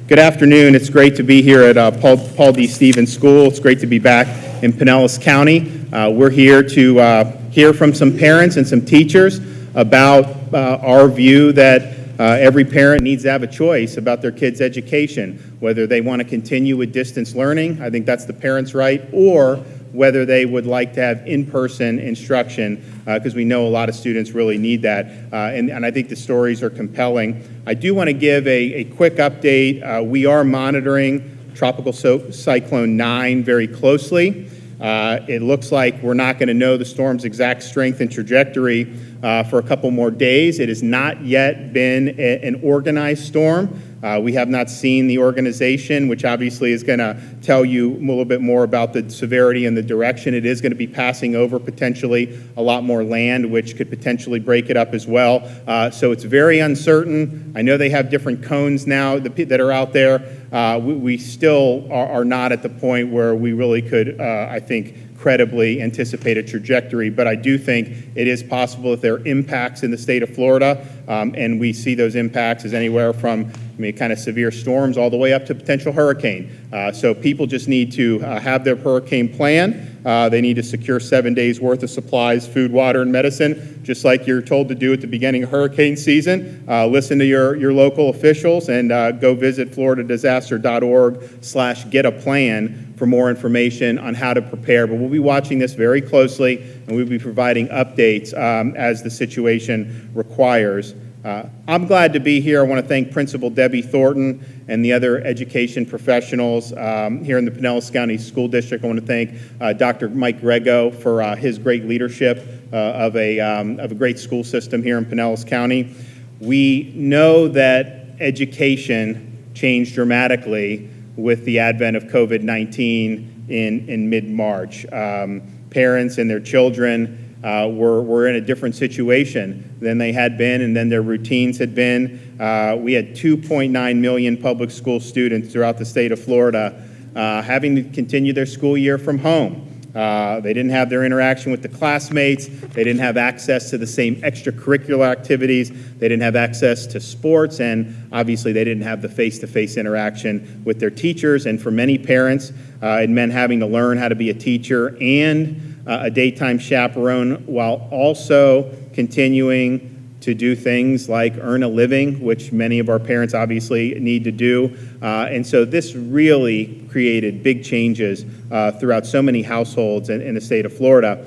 Good afternoon. It's great to be here at Paul D. Stevens School. It's great to be back in Pinellas County. We're here to hear from some parents and some teachers about our view that every parent needs to have a choice about their kids' education, whether they want to continue with distance learning, I think that's the parent's right, or whether they would like to have in-person instruction, because we know a lot of students really need that. And I think the stories are compelling. I do want to give a quick update. We are monitoring Tropical Cyclone 9 very closely. It looks like we're not going to know the storm's exact strength and trajectory for a couple more days. It has not yet been an organized storm. We have not seen the organization, which obviously is going to tell you a little bit more about the severity and the direction. It is going to be passing over potentially a lot more land, which could potentially break it up as well. So it's very uncertain. I know they have different cones now that are out there. We still are not at the point where we really could, I think, credibly anticipate a trajectory, but I do think it is possible that there are impacts in the state of Florida, and we see those impacts as anywhere from kind of severe storms all the way up to potential hurricane. So people just need to have their hurricane plan. They need to secure 7 days worth of supplies, food, water, and medicine, just like you're told to do at the beginning of hurricane season. Listen to your local officials and go visit floridadisaster.org/get-a-plan for more information on how to prepare. But we'll be watching this very closely, and we'll be providing updates as the situation requires. I'm glad to be here. I want to thank Principal Debbie Thornton and the other education professionals here in the Pinellas County School District. I want to thank Dr. Mike Grego for his great leadership of a great school system here in Pinellas County. We know that education changed dramatically with the advent of COVID-19 in mid-March. Parents and their children were in a different situation than they had been and than their routines had been. We had 2.9 million public school students throughout the state of Florida having to continue their school year from home. They didn't have their interaction with the classmates. They didn't have access to the same extracurricular activities. They didn't have access to sports, and obviously they didn't have the face-to-face interaction with their teachers. And for many parents, it meant having to learn how to be a teacher and a daytime chaperone while also continuing to do things like earn a living, which many of our parents obviously need to do. And so this really created big changes throughout so many households in the state of Florida.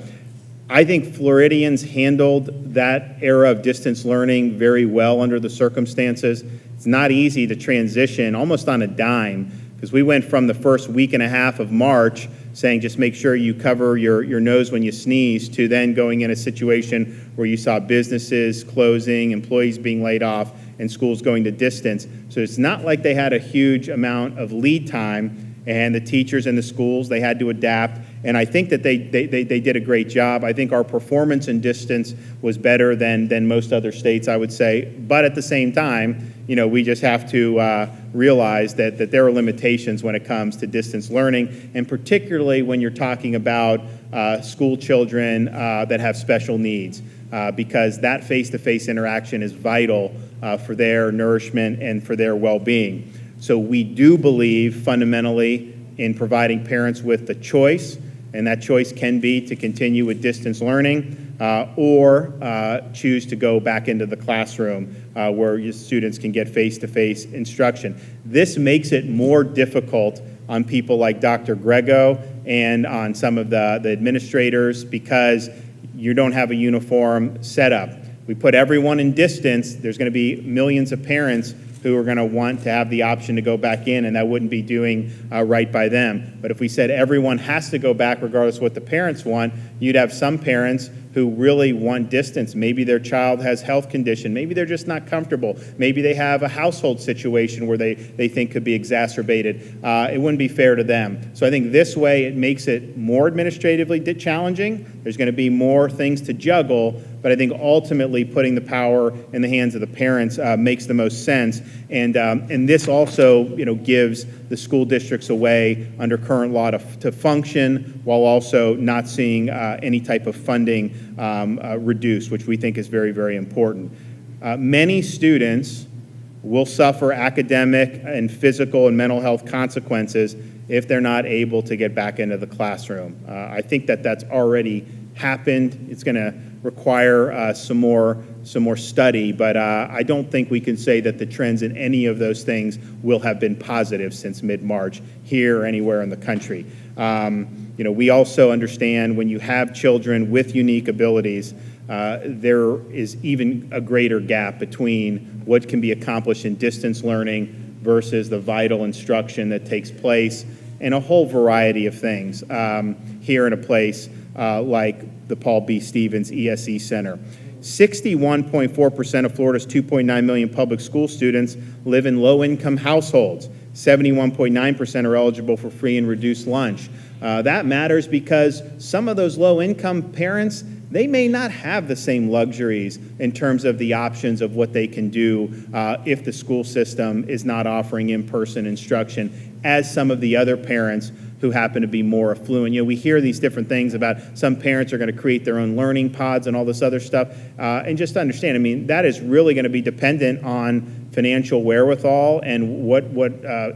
I think Floridians handled that era of distance learning very well under the circumstances. It's not easy to transition almost on a dime, because we went from the first week and a half of March saying just make sure you cover your nose when you sneeze, to then going in a situation where you saw businesses closing, employees being laid off, and schools going to distance. So it's not like they had a huge amount of lead time, and the teachers and the schools, they had to adapt. And I think that they did a great job. I think our performance in distance was better than most other states, I would say. But at the same time, we just have to realize that there are limitations when it comes to distance learning, and particularly when you're talking about school children that have special needs, because that face-to-face interaction is vital for their nourishment and for their well-being. So we do believe fundamentally in providing parents with the choice, and that choice can be to continue with distance learning or choose to go back into the classroom where your students can get face-to-face instruction. This makes it more difficult on people like Dr. Grego and on some of the administrators, because you don't have a uniform setup. We put everyone in distance, there's going to be millions of parents who are going to want to have the option to go back in, and that wouldn't be doing right by them. But if we said everyone has to go back regardless of what the parents want, you'd have some parents who really want distance. Maybe their child has health condition. Maybe they're just not comfortable. Maybe they have a household situation where they think could be exacerbated. It wouldn't be fair to them. So I think this way it makes it more administratively challenging. There's going to be more things to juggle, but I think ultimately putting the power in the hands of the parents makes the most sense. And this also, gives the school districts a way under current law to function while also not seeing any type of funding reduced, which we think is very, very important. Many students will suffer academic and physical and mental health consequences if they're not able to get back into the classroom. I think that that's already happened. It's going to require some more study, but I don't think we can say that the trends in any of those things will have been positive since mid-March here or anywhere in the country. We also understand when you have children with unique abilities, there is even a greater gap between what can be accomplished in distance learning versus the vital instruction that takes place in a whole variety of things here in a place like the Paul B. Stevens ESE Center. 61.4% of Florida's 2.9 million public school students live in low-income households. 71.9% are eligible for free and reduced lunch. That matters because some of those low-income parents, they may not have the same luxuries in terms of the options of what they can do if the school system is not offering in-person instruction as some of the other parents who happen to be more affluent. We hear these different things about some parents are going to create their own learning pods and all this other stuff. And just understand, that is really going to be dependent on financial wherewithal and what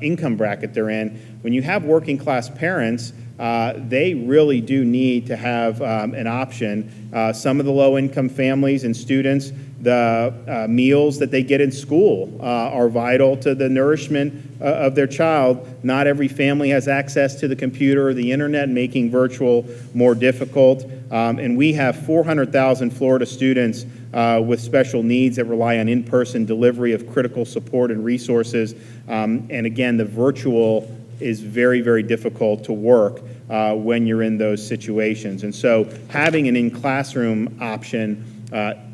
income bracket they're in. When you have working class parents, they really do need to have an option. Some of the low-income families and students, the meals that they get in school are vital to the nourishment of their child. Not every family has access to the computer or the internet, making virtual more difficult. And we have 400,000 Florida students with special needs that rely on in-person delivery of critical support and resources. And again, the virtual is very, very difficult to work when you're in those situations. And so having an in-classroom option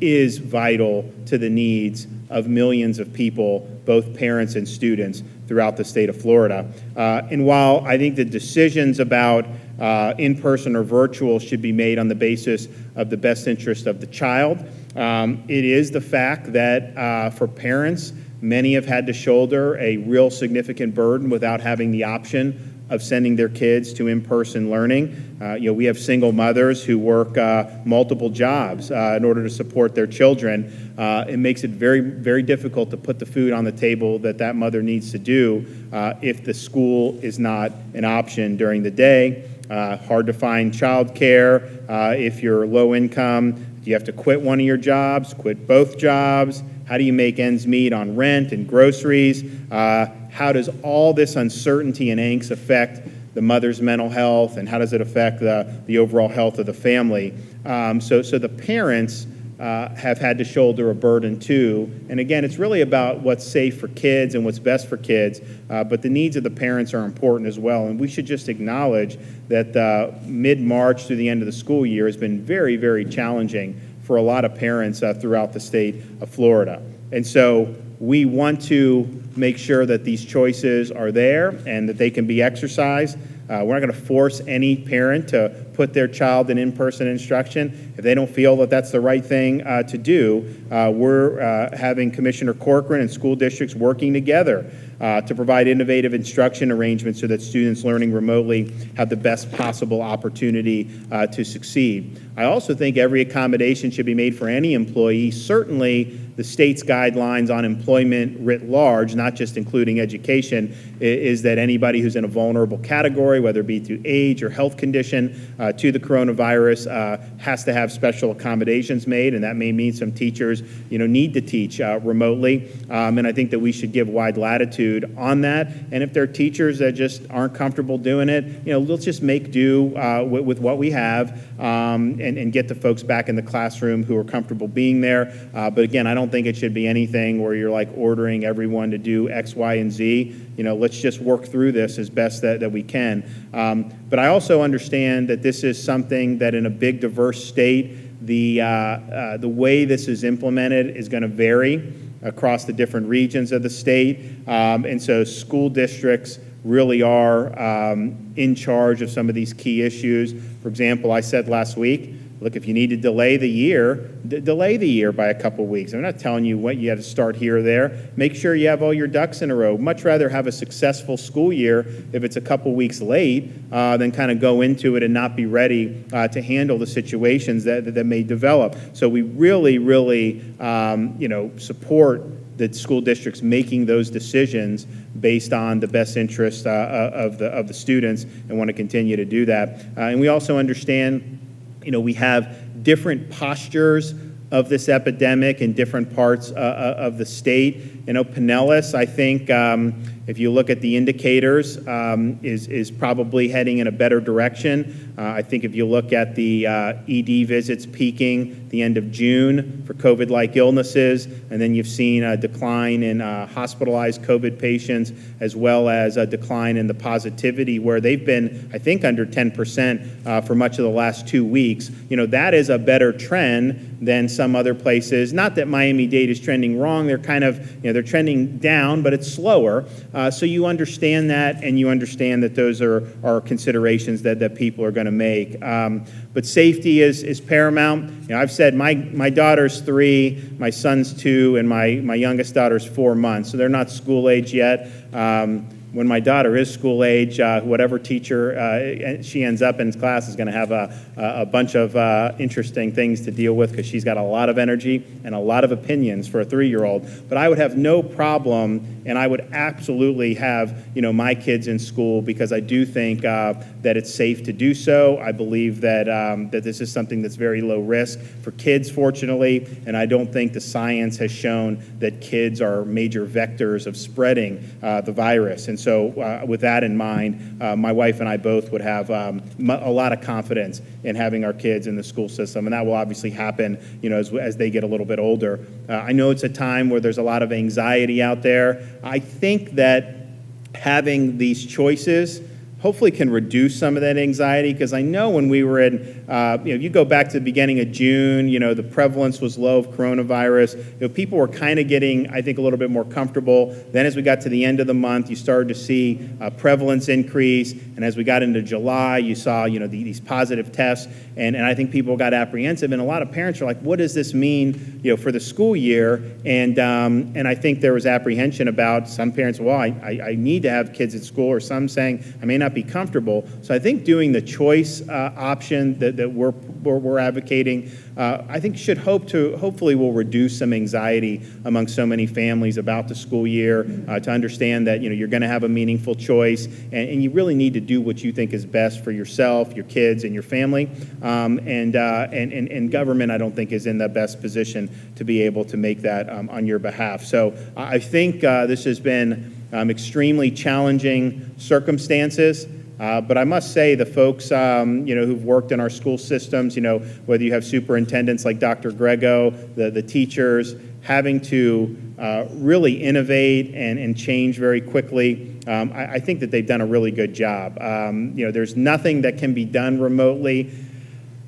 is vital to the needs of millions of people, both parents and students, throughout the state of Florida. And while I think the decisions about in-person or virtual should be made on the basis of the best interest of the child, it is the fact that for parents, many have had to shoulder a real significant burden without having the option of sending their kids to in-person learning. We have single mothers who work multiple jobs in order to support their children. It makes it very, very difficult to put the food on the table that mother needs to do if the school is not an option during the day. Hard to find childcare. If you're low income, do you have to quit one of your jobs, quit both jobs? How do you make ends meet on rent and groceries? How does all this uncertainty and angst affect the mother's mental health, and how does it affect the overall health of the family? So the parents have had to shoulder a burden too. And again, it's really about what's safe for kids and what's best for kids, but the needs of the parents are important as well. And we should just acknowledge that mid-March through the end of the school year has been very, very challenging for a lot of parents throughout the state of Florida. And so we want to make sure that these choices are there and that they can be exercised. We're not going to force any parent to put their child in in-person instruction if they don't feel that that's the right thing to do. We're having Commissioner Corcoran and school districts working together to provide innovative instruction arrangements so that students learning remotely have the best possible opportunity to succeed. I also think every accommodation should be made for any employee. Certainly, the state's guidelines on employment writ large, not just including education, is that anybody who's in a vulnerable category, whether it be through age or health condition to the coronavirus, has to have special accommodations made, and that may mean some teachers, need to teach remotely. And I think that we should give wide latitude on that. And if there are teachers that just aren't comfortable doing it, let's just make do with what we have and get the folks back in the classroom who are comfortable being there. But again, I don't think it should be anything where you're like ordering everyone to do X, Y, and Z. Let's just work through this as best that we can. But I also understand that this is something that in a big, diverse state, the way this is implemented is going to vary across the different regions of the state. And so school districts really are in charge of some of these key issues. For example, I said last week, look, if you need to delay the year by a couple weeks. I'm not telling you what you have to start here or there. Make sure you have all your ducks in a row. Much rather have a successful school year if it's a couple weeks late than kind of go into it and not be ready to handle the situations that may develop. So we really, really, support the school district's making those decisions based on the best interest of the students, and want to continue to do that. And we also understand, we have different postures of this epidemic in different parts of the state. Pinellas, I think, if you look at the indicators, is probably heading in a better direction. I think if you look at the ED visits peaking the end of June for COVID-like illnesses, and then you've seen a decline in hospitalized COVID patients, as well as a decline in the positivity, where they've been, I think, under 10% for much of the last 2 weeks. That is a better trend than some other places. Not that Miami-Dade is trending wrong. They're kind of, they're trending down, but it's slower. So you understand that, and you understand that those are considerations that people are going to make. But safety is paramount. I've said my daughter's 3, my son's 2, and my youngest daughter's 4 months, so they're not school age yet. When my daughter is school age, whatever teacher she ends up in class is going to have a bunch of interesting things to deal with, because she's got a lot of energy and a lot of opinions for a 3-year-old. But I would have no problem, and I would absolutely have my kids in school, because I do think that it's safe to do so. I believe that that this is something that's very low risk for kids, fortunately, and I don't think the science has shown that kids are major vectors of spreading the virus. And so with that in mind, my wife and I both would have a lot of confidence in having our kids in the school system, and that will obviously happen as they get a little bit older. I know it's a time where there's a lot of anxiety out there. I think that having these choices hopefully can reduce some of that anxiety, because I know when we were in, you go back to the beginning of June, the prevalence was low of coronavirus. People were kind of getting, I think, a little bit more comfortable. Then as we got to the end of the month, you started to see prevalence increase, and as we got into July, you saw, these positive tests, and I think people got apprehensive, and a lot of parents are like, what does this mean, for the school year? And I think there was apprehension about some parents, well, I need to have kids at school, or some saying, I may not be comfortable. So I think doing the choice option that we're advocating, I think hopefully will reduce some anxiety among so many families about the school year, to understand that you're going to have a meaningful choice, and you really need to do what you think is best for yourself, your kids, and your family. And government, I don't think, is in the best position to be able to make that on your behalf. So I think this has been extremely challenging circumstances. But I must say, the folks, who've worked in our school systems, whether you have superintendents like Dr. Grego, the teachers, having to really innovate and change very quickly, I think that they've done a really good job. There's nothing that can be done remotely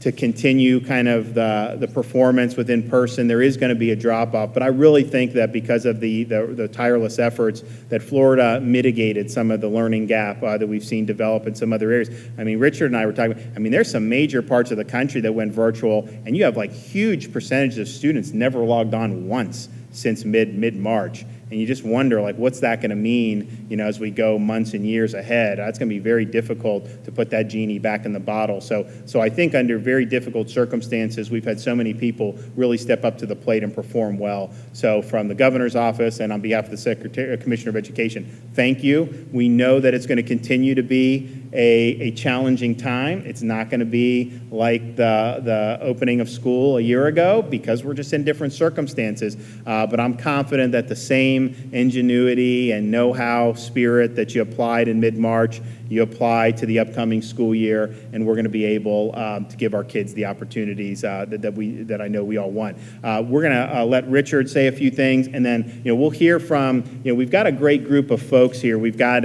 to continue kind of the performance with in-person. There is going to be a drop-off, but I really think that because of the tireless efforts that Florida mitigated some of the learning gap that we've seen develop in some other areas. I mean, Richard and I were talking, there's some major parts of the country that went virtual, and you have like huge percentages of students never logged on once since mid-March. And you just wonder, like, what's that going to mean, as we go months and years ahead? That's going to be very difficult to put that genie back in the bottle. So I think under very difficult circumstances, we've had so many people really step up to the plate and perform well. So from the governor's office and on behalf of the Commissioner of Education, thank you. We know that it's going to continue to be a challenging time. It's not going to be like the opening of school a year ago, because we're just in different circumstances. But I'm confident that the same ingenuity and know-how spirit that you applied in mid-March, you apply to the upcoming school year, and we're going to be able to give our kids the opportunities that I know we all want. We're going to let Richard say a few things, and then we'll hear from we've got a great group of folks here. We've got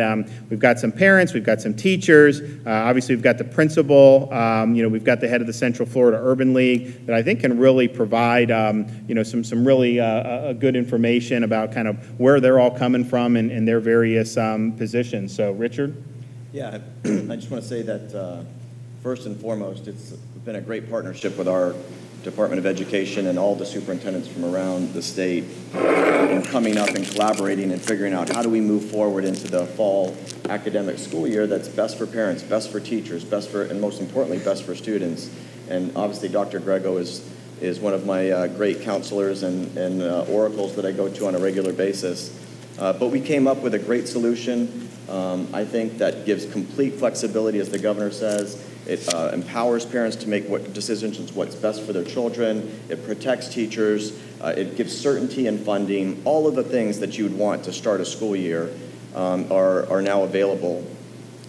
some parents, we've got some teachers, obviously we've got the principal, we've got the head of the Central Florida Urban League that I think can really provide some really good information about kind of where they're all coming from and their various positions. So Richard? Yeah, I just want to say that first and foremost, it's been a great partnership with our Department of Education and all the superintendents from around the state in coming up and collaborating and figuring out how do we move forward into the fall academic school year that's best for parents, best for teachers, and most importantly, best for students. And obviously, Dr. Grego is is one of my great counselors and oracles that I go to on a regular basis. But we came up with a great solution, I think, that gives complete flexibility, as the governor says. It empowers parents to make decisions what's best for their children. It protects teachers. It gives certainty in funding. All of the things that you would want to start a school year are now available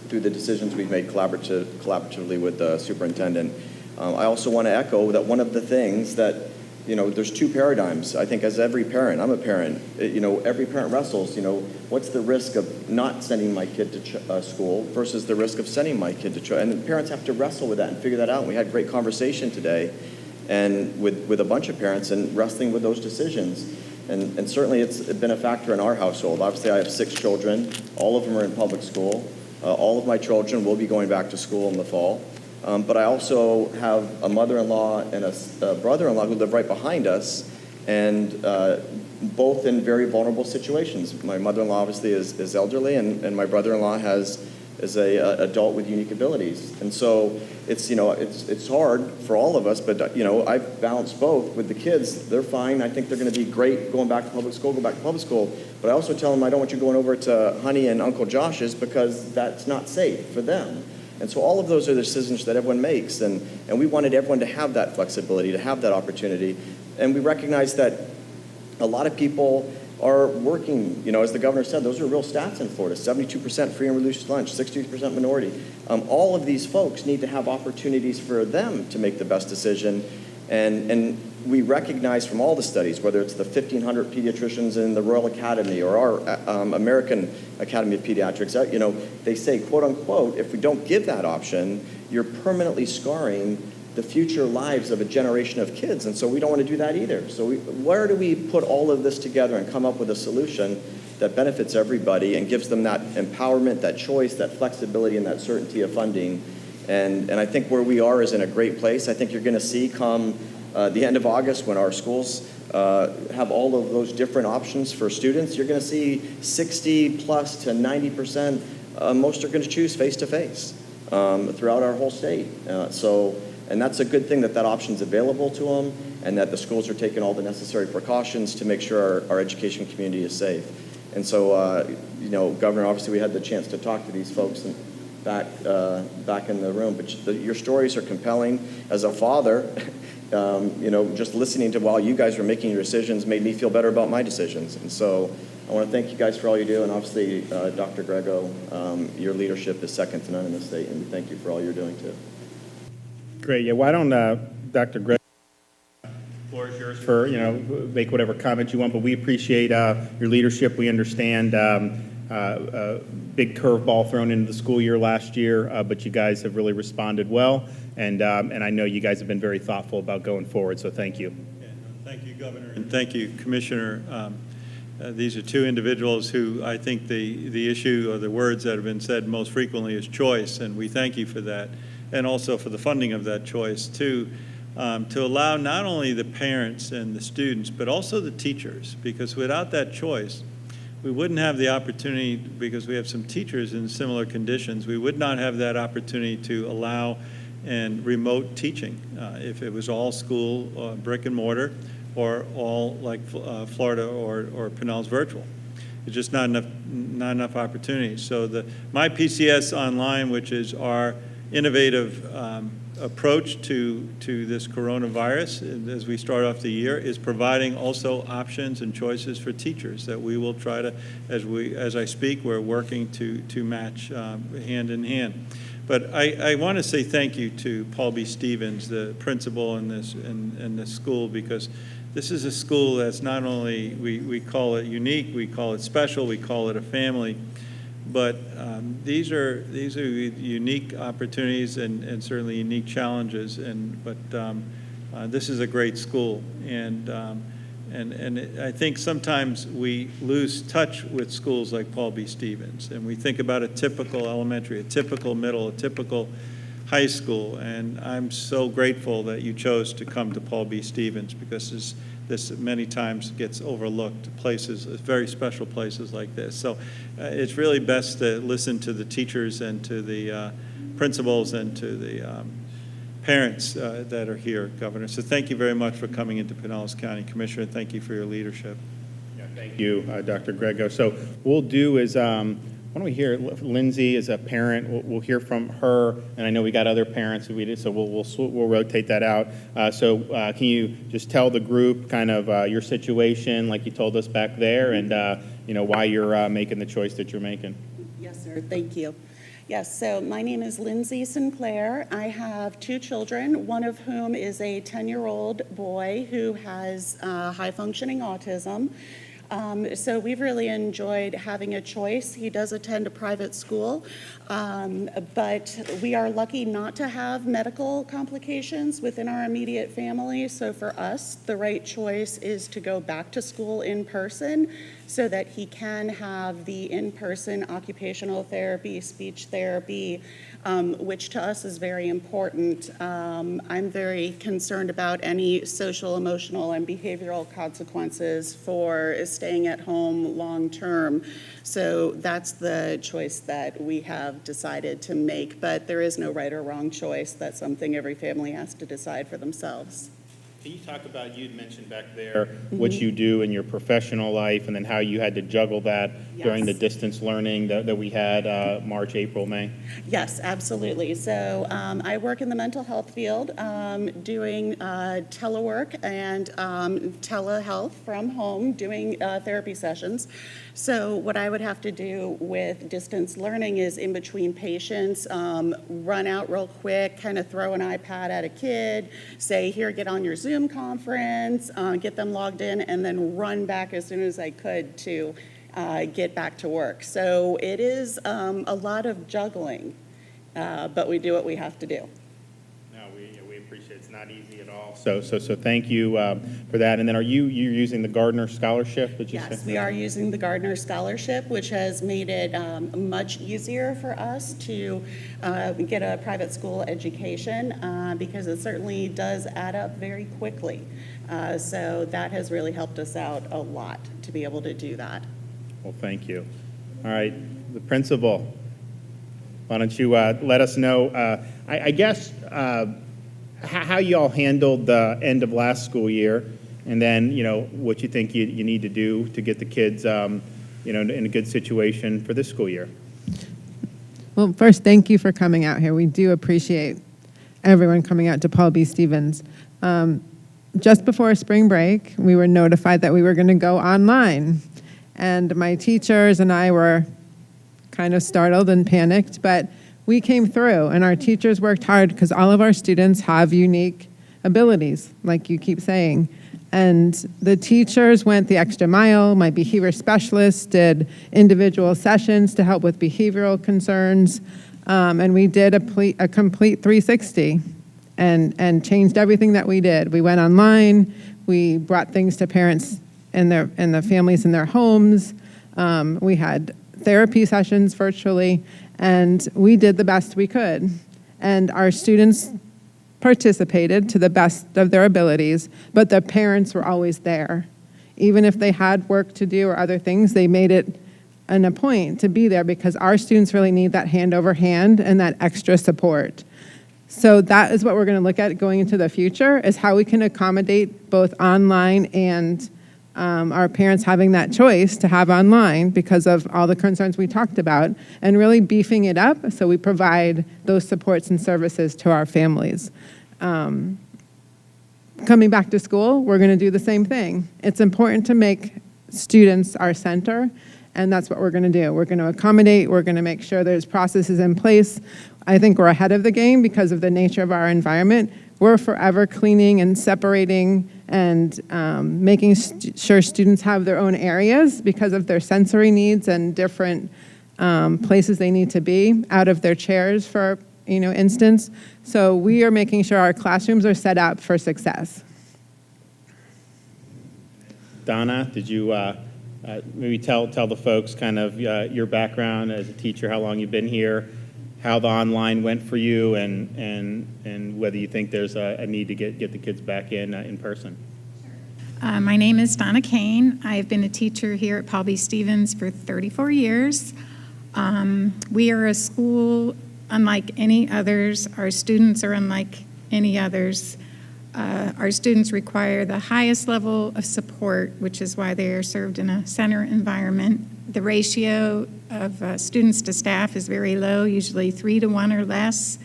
through the decisions we've made collaboratively with the superintendent. I also want to echo that one of the things that, there's two paradigms. I think as every parent, I'm a parent, every parent wrestles, what's the risk of not sending my kid to school versus the risk of sending my kid to school? And parents have to wrestle with that and figure that out. And we had a great conversation today and with a bunch of parents and wrestling with those decisions. And certainly it's been a factor in our household. Obviously I have 6 children. All of them are in public school. All of my children will be going back to school in the fall. But I also have a mother-in-law and a brother-in-law who live right behind us, and both in very vulnerable situations. My mother-in-law obviously is elderly, and my brother-in-law is a adult with unique abilities. And so it's hard for all of us, but I've balanced both. With the kids, they're fine. I think they're going to be great going back to public school, go back to public school. But I also tell them I don't want you going over to Honey and Uncle Josh's because that's not safe for them. And so all of those are the decisions that everyone makes, and we wanted everyone to have that flexibility, to have that opportunity. And we recognize that a lot of people are working, as the governor said, those are real stats in Florida, 72% free and reduced lunch, 60% minority. All of these folks need to have opportunities for them to make the best decision. And we recognize from all the studies, whether it's the 1,500 pediatricians in the Royal Academy or our American Academy of Pediatrics, they say, quote unquote, if we don't give that option, you're permanently scarring the future lives of a generation of kids. And so we don't want to do that either. So where do we put all of this together and come up with a solution that benefits everybody and gives them that empowerment, that choice, that flexibility, and that certainty of funding? And I think where we are is in a great place. I think you're going to see come the end of August, when our schools have all of those different options for students, you're going to see 60 plus to 90%. Most are going to choose face-to-face throughout our whole state. And that's a good thing that option's available to them, and that the schools are taking all the necessary precautions to make sure our education community is safe. And so, Governor, obviously we had the chance to talk to these folks back in the room, but your stories are compelling. As a father, just listening to while you guys were making your decisions made me feel better about my decisions. And so I want to thank you guys for all you do, and obviously, Dr. Grego, your leadership is second to none in the state, and we thank you for all you're doing too. Great. Yeah, why don't Dr. Grego, the floor is yours for, make whatever comments you want, but we appreciate your leadership. We understand big curveball thrown into the school year last year, but you guys have really responded well, and I know you guys have been very thoughtful about going forward, so thank you. Yeah, thank you, Governor, and thank you, Commissioner. These are two individuals who I think the issue or the words that have been said most frequently is choice, and we thank you for that, and also for the funding of that choice, to allow not only the parents and the students, but also the teachers, because without that choice, we wouldn't have the opportunity, because we have some teachers in similar conditions, we would not have that opportunity to allow and remote teaching if it was all school, brick and mortar, or all like Florida or Pinellas virtual. It's just not enough opportunities. So My PCS Online, which is our innovative approach to this coronavirus as we start off the year, is providing also options and choices for teachers that we will try to, as I speak, we're working to match hand in hand. But I want to say thank you to Paul B. Stevens, the principal in this school, because this is a school that's not only, we call it unique, we call it special, we call it a family, but these are unique opportunities and certainly unique challenges. But this is a great school, and I think sometimes we lose touch with schools like Paul B. Stevens, and we think about a typical elementary, a typical middle, a typical high school, and I'm so grateful that you chose to come to Paul B. Stevens, because this many times gets overlooked, places, very special places like this. So it's really best to listen to the teachers and to the principals and to parents that are here, Governor. So thank you very much for coming into Pinellas County. Commissioner, thank you for your leadership. Yeah, thank you, Dr. Grego. So what we'll do is, why don't we hear Lindsay as a parent? We'll hear from her, and I know we got other parents who we did, so we'll rotate that out. Can you just tell the group kind of your situation, like you told us back there, and why you're making the choice that you're making? Yes, sir. Thank you. Yes, so my name is Lindsay Sinclair. I have 2 children, one of whom is a 10-year-old boy who has high-functioning autism. So we've really enjoyed having a choice. He does attend a private school, but we are lucky not to have medical complications within our immediate family. So for us, the right choice is to go back to school in person so that he can have the in-person occupational therapy, speech therapy, which to us is very important. I'm very concerned about any social, emotional, and behavioral consequences for staying at home long-term. So that's the choice that we have decided to make, but there is no right or wrong choice. That's something every family has to decide for themselves. Can you talk about, you'd mentioned back there, what you do in your professional life, and then how you had to juggle that during the distance learning that we had March, April, May? Yes, absolutely. So I work in the mental health field, doing telework and telehealth from home, doing therapy sessions. So what I would have to do with distance learning is in between patients, run out real quick, kind of throw an iPad at a kid, say, here, get on your Zoom conference, get them logged in, and then run back as soon as I could to get back to work. So it is a lot of juggling, but we do what we have to do. No, we appreciate it. It's not easy at all. So thank you for that. And then you're using the Gardner Scholarship? Did you Yes, say? we are using the Gardner Scholarship, which has made it much easier for us to get a private school education because it certainly does add up very quickly. So that has really helped us out a lot to be able to do that. Well, thank you. All right, the principal, why don't you let us know, I guess, how you all handled the end of last school year, and then, what you think you need to do to get the kids, in a good situation for this school year. Well, first, thank you for coming out here. We do appreciate everyone coming out to Paul B. Stevens. Just before spring break, we were notified that we were going to go online. And my teachers and I were kind of startled and panicked, but we came through, and our teachers worked hard because all of our students have unique abilities, like you keep saying. And the teachers went the extra mile. My behavior specialist did individual sessions to help with behavioral concerns, and we did a complete 360 and changed everything that we did. We went online. We brought things to parents and the families in their homes. We had therapy sessions virtually, and we did the best we could. And our students participated to the best of their abilities, but the parents were always there. Even if they had work to do or other things, they made it a point to be there because our students really need that hand over hand and that extra support. So that is what we're going to look at going into the future, is how we can accommodate both online and our parents having that choice to have online because of all the concerns we talked about, and really beefing it up so we provide those supports and services to our families. Coming back to school, we're going to do the same thing. It's important to make students our center, and that's what we're going to do. We're going to accommodate. We're going to make sure there's processes in place. I think we're ahead of the game because of the nature of our environment. We're forever cleaning and separating and making sure students have their own areas because of their sensory needs and different places they need to be out of their chairs, for instance. So we are making sure our classrooms are set up for success. Donna, did you maybe tell the folks kind of your background as a teacher, how long you've been here, how the online went for you, and whether you think there's a need to get the kids back in person? My name is Donna Kane. I've been a teacher here at Paul B. Stevens for 34 years. We are a school unlike any others. Our students are unlike any others. Our students require the highest level of support, which is why they are served in a center environment. The ratio of students to staff is very low, usually 3 to 1 or less.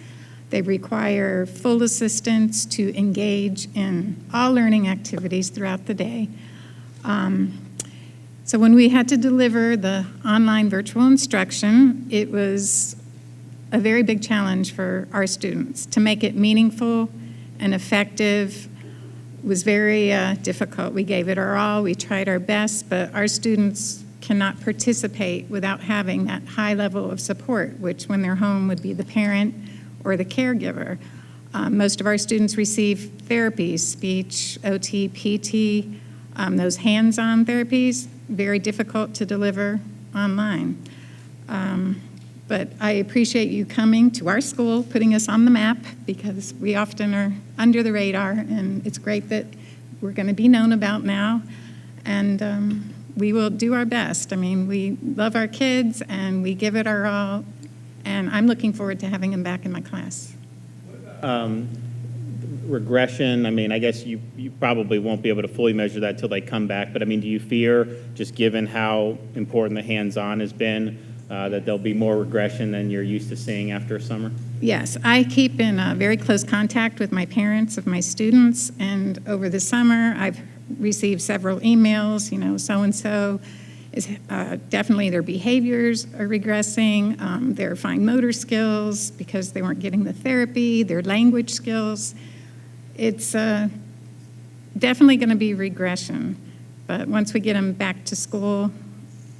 They require full assistance to engage in all learning activities throughout the day. So when we had to deliver the online virtual instruction, it was a very big challenge for our students. To make it meaningful and effective was very difficult. We gave it our all, we tried our best, but our students cannot participate without having that high level of support, which when they're home would be the parent or the caregiver. Most of our students receive therapies, speech, OT, PT, those hands-on therapies, very difficult to deliver online. But I appreciate you coming to our school, putting us on the map, because we often are under the radar, and it's great that we're going to be known about now, and we will do our best. I mean, we love our kids, and we give it our all, and I'm looking forward to having them back in my class. Regression, I mean, I guess you probably won't be able to fully measure that till they come back, but I mean, do you fear, just given how important the hands-on has been, that there'll be more regression than you're used to seeing after a summer? Yes, I keep in very close contact with my parents of my students, and over the summer I've received several emails, you know, so-and-so is definitely their behaviors are regressing, their fine motor skills because they weren't getting the therapy, their language skills. It's definitely going to be regression, but once we get them back to school,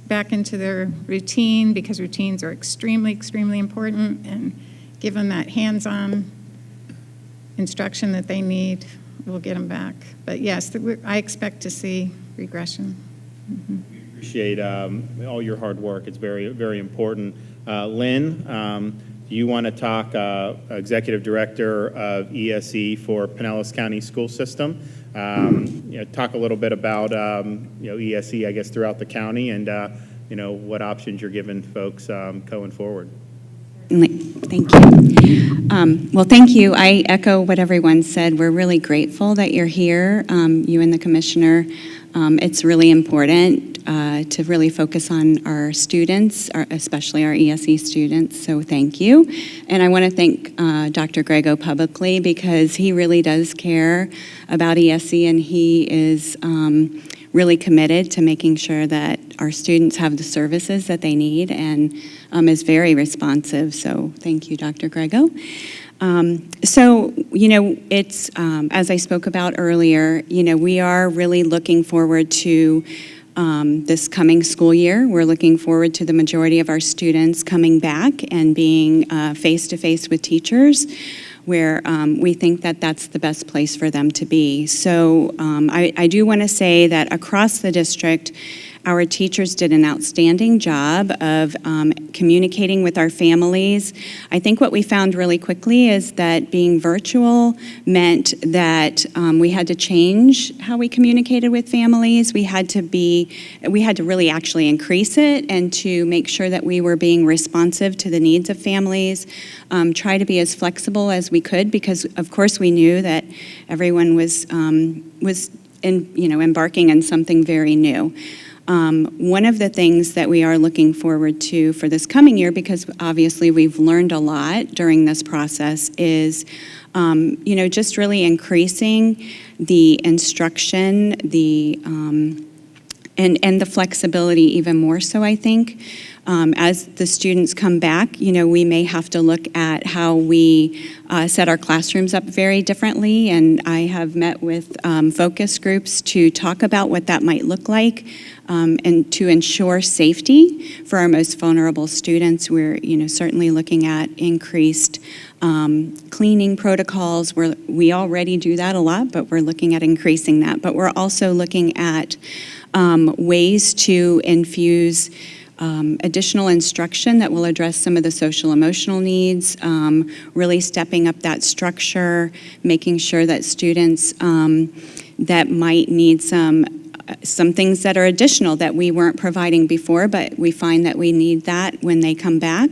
back into their routine, because routines are extremely, extremely important, and give them that hands-on instruction that they need, we'll get them back. But yes, I expect to see regression. Mm-hmm. We appreciate all your hard work. It's very, very important. Lynn, do you want to talk, Executive Director of ESE for Pinellas County School System? You know, talk a little bit about you know, ESE, I guess, throughout the county, and you know, what options you're giving folks going forward. Thank you. Well, thank you. I echo what everyone said. We're really grateful that you're here, you and the commissioner. It's really important to really focus on our students, especially our ESE students, so thank you. And I want to thank Dr. Grego publicly, because he really does care about ESE, and he is really committed to making sure that our students have the services that they need, and is very responsive. So thank you, Dr. Grego. So, you know, it's, as I spoke about earlier, you know, we are really looking forward to this coming school year. We're looking forward to the majority of our students coming back and being face-to-face with teachers, where we think that that's the best place for them to be. So I do want to say that across the district, our teachers did an outstanding job of communicating with our families. I think what we found really quickly is that being virtual meant that we had to change how we communicated with families. We had to really actually increase it, and to make sure that we were being responsive to the needs of families, try to be as flexible as we could, because of course we knew that everyone was embarking on something very new. One of the things that we are looking forward to for this coming year, because obviously we've learned a lot during this process, is just really increasing the instruction, and the flexibility even more so, I think. As the students come back, we may have to look at how we set our classrooms up very differently, and I have met with focus groups to talk about what that might look like, and to ensure safety for our most vulnerable students. We're certainly looking at increased cleaning protocols. We already do that a lot, but we're looking at increasing that. But we're also looking at ways to infuse additional instruction that will address some of the social emotional needs, really stepping up that structure, making sure that students that might need some some things that are additional that we weren't providing before, but we find that we need that when they come back.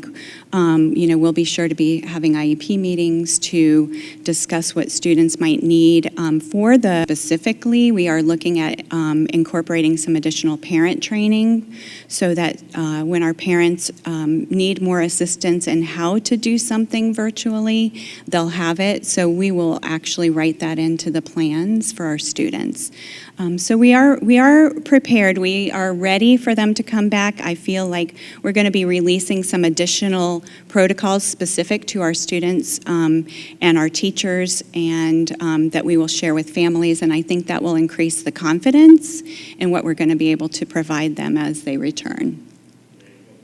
We'll be sure to be having IEP meetings to discuss what students might need. Specifically, we are looking at incorporating some additional parent training so that when our parents need more assistance in how to do something virtually, they'll have it. So we will actually write that into the plans for our students. So we are prepared. We are ready for them to come back. I feel like we're going to be releasing some additional protocols specific to our students and our teachers, and that we will share with families. And I think that will increase the confidence in what we're going to be able to provide them as they return.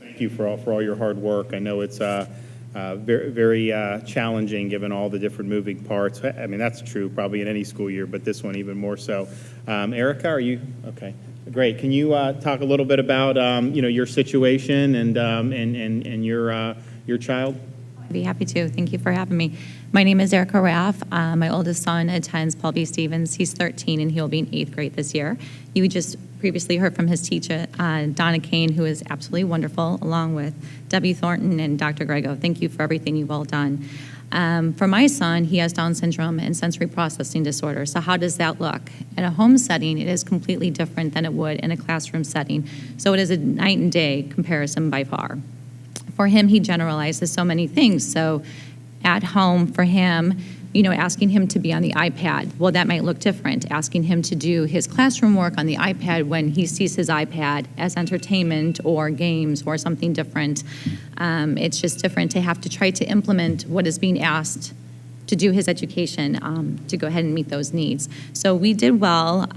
Thank you for all your hard work. I know it's very, very challenging given all the different moving parts. I mean, that's true probably in any school year, but this one even more so. Erica, are you okay? Great. Can you talk a little bit about your situation and your child? I'd be happy to. Thank you for having me. My name is Erica Raff. My oldest son attends Paul B. Stevens. He's 13 and he'll be in 8th grade this year. You just previously heard from his teacher, Donna Kane, who is absolutely wonderful, along with Debbie Thornton and Dr. Grego. Thank you for everything you've all done. For my son, he has Down syndrome and sensory processing disorder. So how does that look? In a home setting, it is completely different than it would in a classroom setting. So it is a night and day comparison by far. For him, he generalizes so many things. So at home, for him, asking him to be on the iPad, well, that might look different. Asking him to do his classroom work on the iPad when he sees his iPad as entertainment or games or something different. It's just different to have to try to implement what is being asked to do his education, to go ahead and meet those needs. So we did well.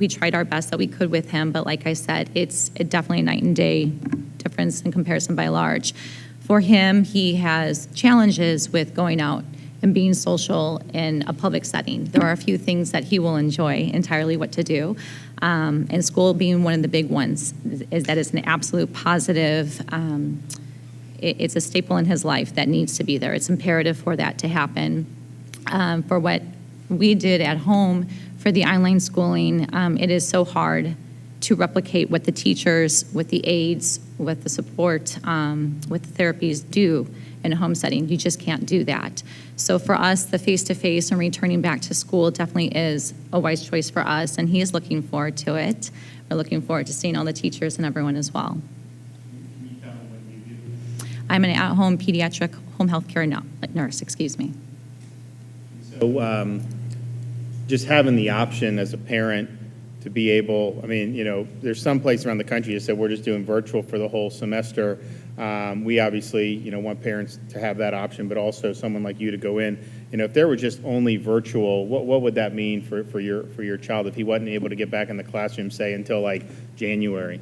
We tried our best that we could with him, but like I said, it's definitely a night and day difference in comparison by large. For him, he has challenges with going out and being social in a public setting. There are a few things that he will enjoy entirely what to do, and school being one of the big ones is an absolute positive. It's a staple in his life that needs to be there. It's imperative for that to happen. For what we did at home for the online schooling, it is so hard to replicate what the teachers, with the aides, with the support, with the therapies do in a home setting. You just can't do that. So for us, the face-to-face and returning back to school definitely is a wise choice for us, and he is looking forward to it. We're looking forward to seeing all the teachers and everyone as well. Can you tell me what you do? I'm an at-home pediatric home health care nurse, excuse me. So just having the option as a parent to be able, there's some place around the country that said we're just doing virtual for the whole semester. We obviously, want parents to have that option, but also someone like you to go in. If there were just only virtual, what would that mean for your child if he wasn't able to get back in the classroom, say, until like January?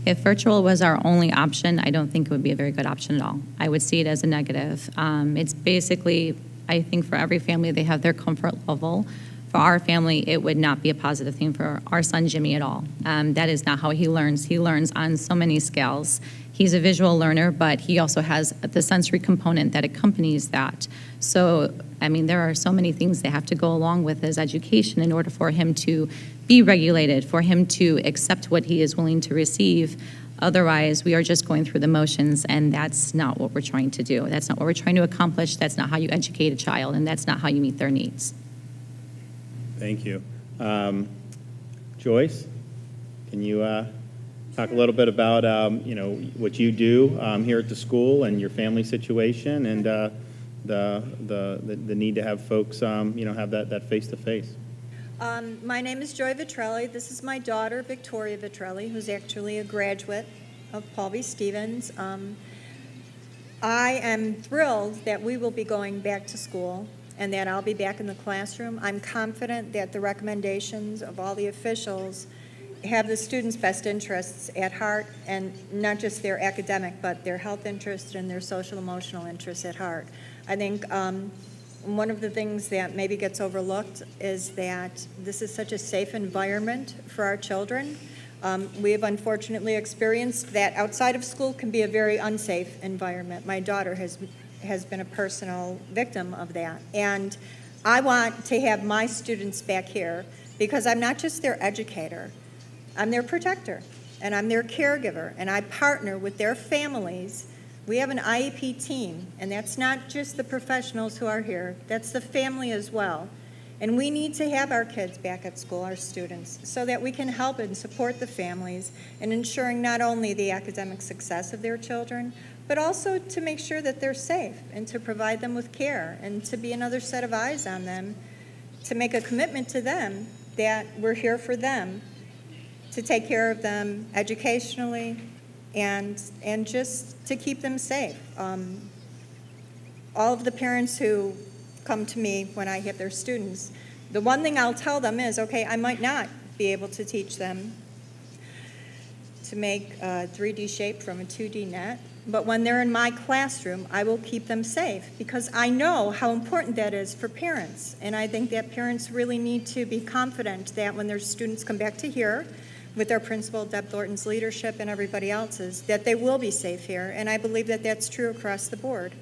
If virtual was our only option, I don't think it would be a very good option at all. I would see it as a negative. It's basically, I think for every family, they have their comfort level. For our family, it would not be a positive thing for our son, Jimmy, at all. That is not how he learns. He learns on so many scales. He's a visual learner, but he also has the sensory component that accompanies that. So, there are so many things that have to go along with his education in order for him to be regulated, for him to accept what he is willing to receive. Otherwise, we are just going through the motions, and that's not what we're trying to do. That's not what we're trying to accomplish. That's not how you educate a child, and that's not how you meet their needs. Thank you. Joyce, can you talk a little bit about, what you do here at the school and your family situation and the need to have folks, have that face-to-face? My name is Joy Vitrelli. This is my daughter, Victoria Vitrelli, who's actually a graduate of Paul B. Stevens. I am thrilled that we will be going back to school and that I'll be back in the classroom. I'm confident that the recommendations of all the officials have the students' best interests at heart, and not just their academic, but their health interests and their social emotional interests at heart. I think one of the things that maybe gets overlooked is that this is such a safe environment for our children. We have unfortunately experienced that outside of school can be a very unsafe environment. My daughter has been a personal victim of that. And I want to have my students back here because I'm not just their educator, I'm their protector, and I'm their caregiver, and I partner with their families. We have an IEP team, and that's not just the professionals who are here, that's the family as well. And we need to have our kids back at school, our students, so that we can help and support the families in ensuring not only the academic success of their children, but also to make sure that they're safe and to provide them with care and to be another set of eyes on them, to make a commitment to them that we're here for them, to take care of them educationally and just to keep them safe. All of the parents who come to me when I have their students, the one thing I'll tell them is, okay, I might not be able to teach them to make a 3D shape from a 2D net, but when they're in my classroom, I will keep them safe because I know how important that is for parents. And I think that parents really need to be confident that when their students come back to here, with their principal, Deb Thornton's leadership and everybody else's, that they will be safe here. And I believe that that's true across the board.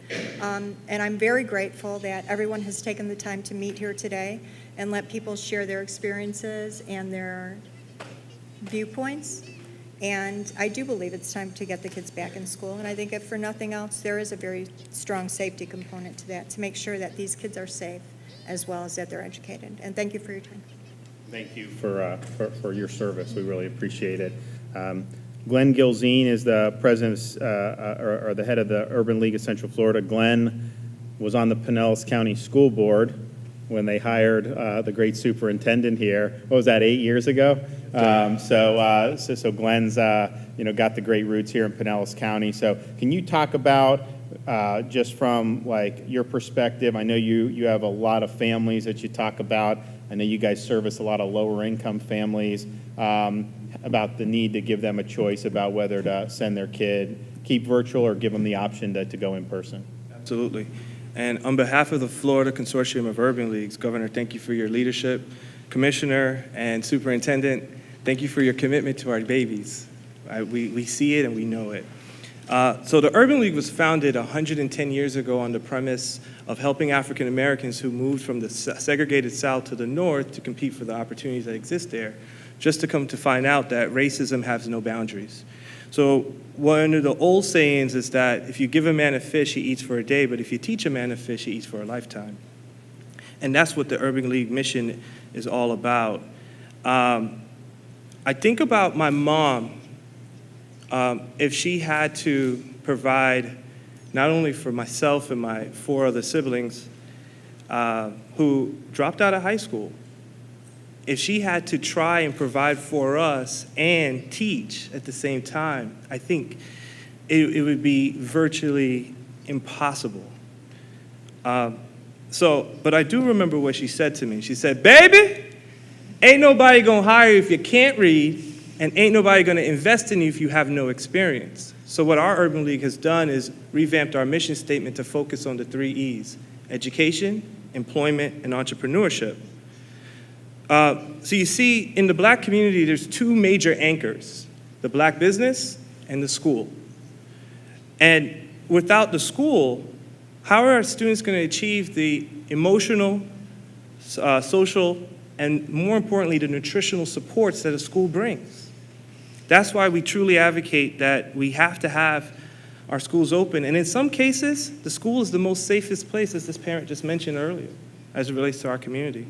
And I'm very grateful that everyone has taken the time to meet here today and let people share their experiences and their viewpoints. And I do believe it's time to get the kids back in school. And I think if for nothing else, there is a very strong safety component to that, to make sure that these kids are safe as well as that they're educated. And thank you for your time. Thank you for your service. We really appreciate it. Glenn Gilzine is the president or the head of the Urban League of Central Florida. Glenn was on the Pinellas County School Board when they hired the great superintendent here. What was that, 8 years ago? So Glenn's got the great roots here in Pinellas County. So can you talk about just from like your perspective? I know you have a lot of families that you talk about. I know you guys service a lot of lower income families, about the need to give them a choice about whether to send their kid, keep virtual, or give them the option to go in person. Absolutely. And on behalf of the Florida Consortium of Urban Leagues, Governor, thank you for your leadership. Commissioner and Superintendent, thank you for your commitment to our babies. We see it and we know it. So the Urban League was founded 110 years ago on the premise of helping African Americans who moved from the segregated South to the North to compete for the opportunities that exist there, just to come to find out that racism has no boundaries. So one of the old sayings is that if you give a man a fish, he eats for a day, but if you teach a man a fish, he eats for a lifetime. And that's what the Urban League mission is all about. I think about my mom. If she had to provide not only for myself and my 4 other siblings who dropped out of high school, if she had to try and provide for us and teach at the same time, I think it would be virtually impossible. But I do remember what she said to me. She said, "Baby, ain't nobody gonna hire you if you can't read, and ain't nobody gonna invest in you if you have no experience." So what our Urban League has done is revamped our mission statement to focus on the 3 E's: education, employment, and entrepreneurship. So you see, in the Black community, there's 2 major anchors: the Black business and the school. And without the school, how are our students going to achieve the emotional, social, and more importantly, the nutritional supports that a school brings? That's why we truly advocate that we have to have our schools open. And in some cases, the school is the most safest place, as this parent just mentioned earlier, as it relates to our community.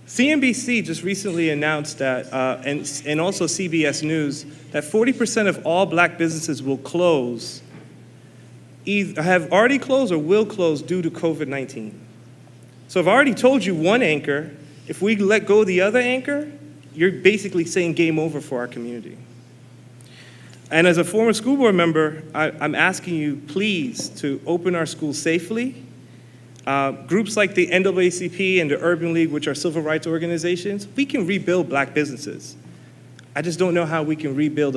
CNBC just recently announced that, and also CBS News, that 40% of all Black businesses will close, either have already closed or will close due to COVID-19. So I've already told you one anchor. If we let go of the other anchor, you're basically saying game over for our community. And as a former school board member, I'm asking you, please, to open our schools safely. Groups like the NAACP and the Urban League, which are civil rights organizations, we can rebuild Black businesses. I just don't know how we can rebuild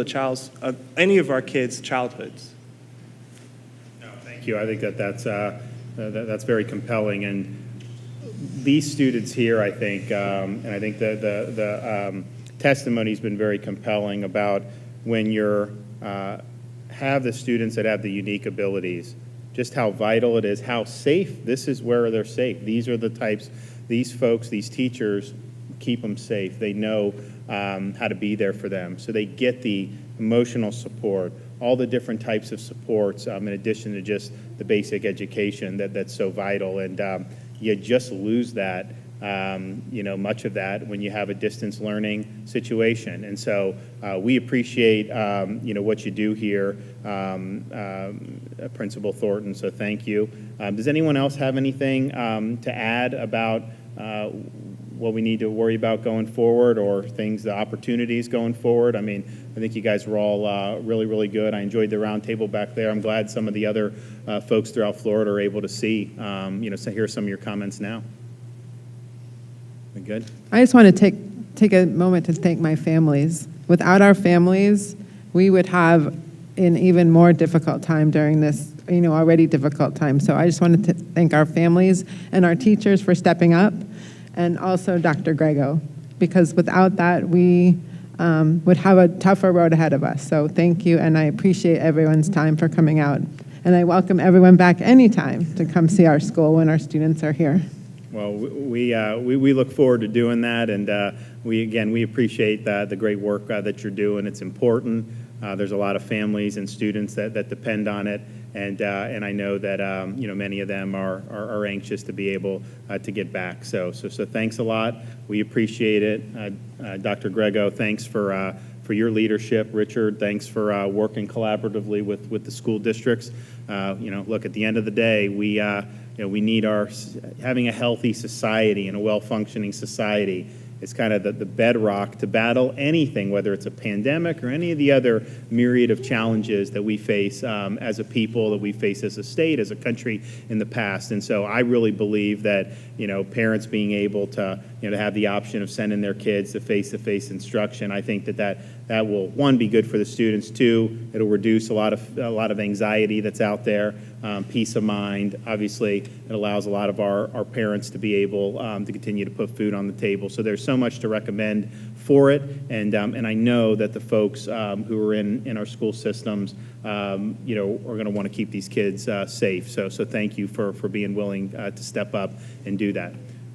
any of our kids' childhoods. No, thank you. I think that's very compelling. And these students here, I think, and I think the testimony has been very compelling about when you're have the students that have the unique abilities, just how vital it is, how safe, this is where they're safe. These are the types, these folks, these teachers keep them safe. They know how to be there for them. So they get the emotional support, all the different types of supports, in addition to just the basic education that's so vital. And you just lose that, much of that when you have a distance learning situation. And so we appreciate, what you do here, Principal Thornton, so thank you. Does anyone else have anything to add about what we need to worry about going forward, or the opportunities going forward? I mean, I think you guys were all really, really good. I enjoyed the roundtable back there. I'm glad some of the other folks throughout Florida are able to see, hear some of your comments now. We good? I just want to take a moment to thank my families. Without our families, we would have an even more difficult time during this, already difficult time. So I just wanted to thank our families and our teachers for stepping up, and also Dr. Grego, because without that, we would have a tougher road ahead of us. So thank you, and I appreciate everyone's time for coming out. And I welcome everyone back anytime to come see our school when our students are here. Well, we look forward to doing that, and we appreciate the great work that you're doing. It's important. There's a lot of families and students that depend on it, and I know that many of them are anxious to be able to get back. So thanks a lot. We appreciate it. Dr. Grego, thanks for your leadership. Richard, thanks for working collaboratively with the school districts. Look, at the end of the day, we need having a healthy society and a well-functioning society. It's kind of the bedrock to battle anything, whether it's a pandemic or any of the other myriad of challenges that we face as a people, that we face as a state, as a country in the past. And so I really believe that, parents being able to, to have the option of sending their kids to face-to-face instruction, I think that will, one, be good for the students. Two, it'll reduce a lot of anxiety that's out there, peace of mind. Obviously, it allows a lot of our parents to be able to continue to put food on the table. So there's so much to recommend for it, and I know that the folks who are in our school systems, are going to want to keep these kids safe. So thank you for being willing to step up and do that.